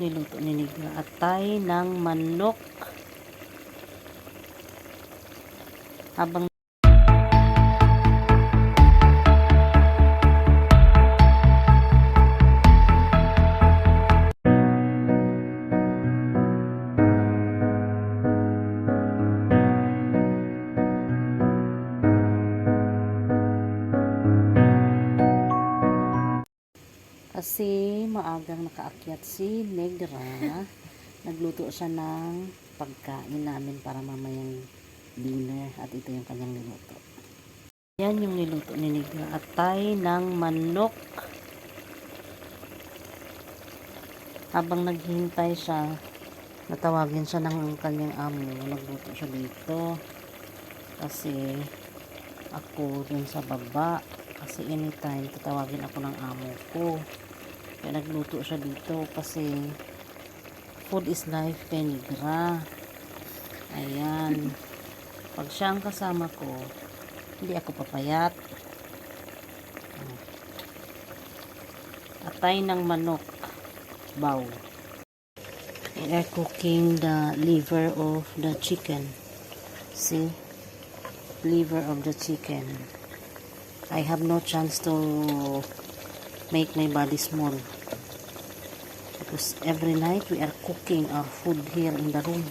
Niluto ni Nigra atay ng manok habang kasi maagang nakaakyat si Negra, nagluto siya ng pagkain namin para mamayang dinner at ito yung kanyang niluto. Yan yung niluto ni Negra, atay ng manok. Habang naghihintay siya, natawagin siya ng kanyang amo, nagluto siya dito kasi ako dun sa baba, kasi anytime tatawagin ako ng amo ko. Kaya nagluto siya dito kasi food is life kay Negra. Ayan. Pag siya ang kasama ko, hindi ako papayat. Atay ng manok. Bow. We are cooking the liver of the chicken. See? Liver of the chicken. I have no chance to make my body small because every night we are cooking our food here in the room.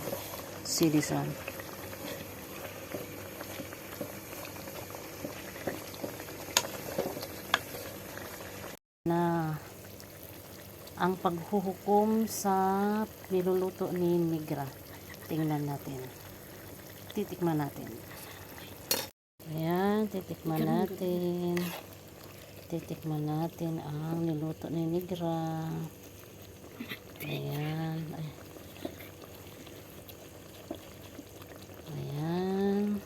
See this one. Na ang paghuhukom sa niluluto ni Negra. Tingnan natin. Titikman natin. Ayan, titikman natin. Titikman natin ang niluto ni Negra. Ayan. Ayan.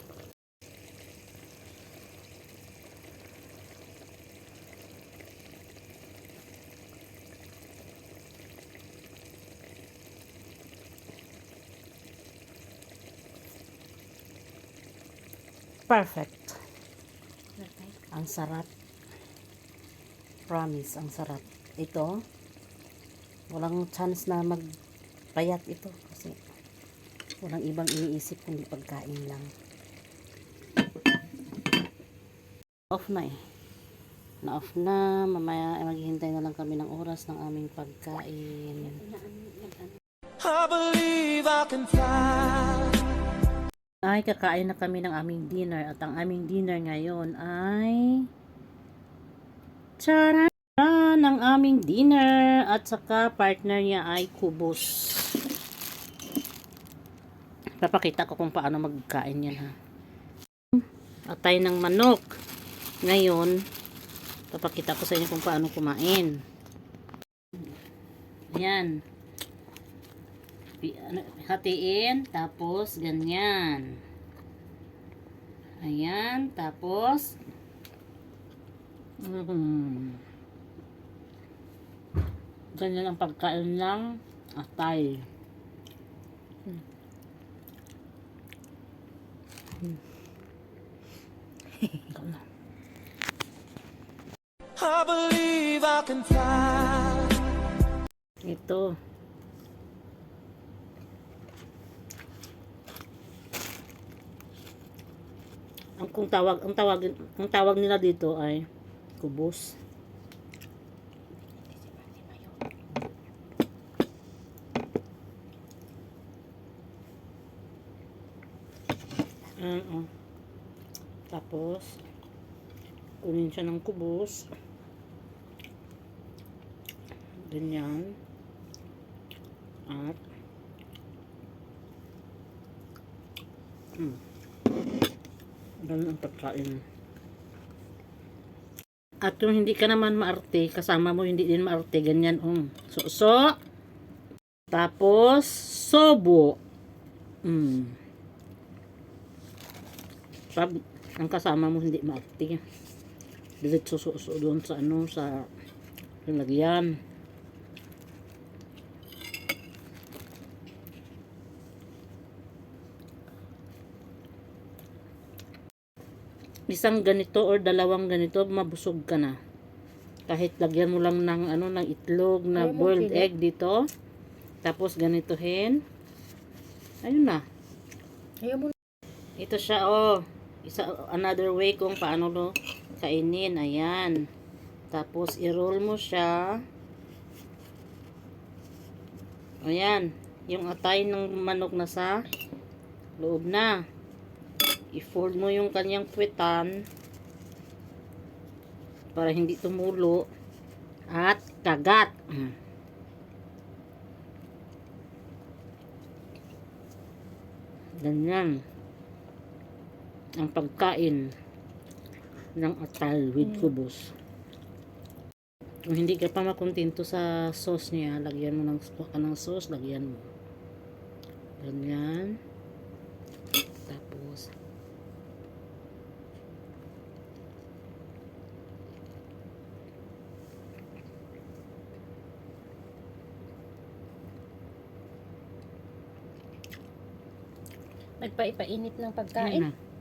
Perfect. Ang sarap. Promise, ang sarap. Ito, walang chance na magpayat ito kasi walang ibang iniisip kundi pagkain lang. Off na eh. Na-off na. Mamaya maghihintay na lang kami ng oras ng aming pagkain. I believe I can fly. Ay, kakain na kami ng aming dinner at ang aming dinner ngayon ay tara ng aming dinner at saka partner niya ay kubos. Papakita ko kung paano magkain yan ha. Atay ng manok. Ngayon, papakita ko sa inyo kung paano kumain. Ayan. Hatiin, tapos ganyan. Ayan, tapos ganyan ang pagkain ng atay. I believe I can fly. Ito. Ang tawag nila dito ay kubos. Tapos kunin siya ng kubos. Ganyan. At ganun ang pagkain. At kung hindi ka naman maarte, kasama mo hindi din maarte, ganyan. So, tapos sobo. Pag ang kasama mo hindi maarte, diretso doon sa sa lagyan. Isang ganito or dalawang ganito, mabusog ka na. Kahit lagyan mo lang ng ng itlog na boiled egg dito, Tapos ganituhin. Ayun na. Ayaw mo. Ito siya, oh. Another way kung paano kainin. Ayan. Tapos, i-roll mo siya. Ayan. Yung atay ng manok na sa loob na. I-fold mo yung kanyang puwetan para hindi tumulo. At kagat. Ganyan ang pagkain ng atay with kubos. Kung hindi ka pa makontento sa sauce niya, lagyan mo ng sauce, lagyan mo. Ganyan. Tapos Nagpaipainit ng ayun pagkain. na.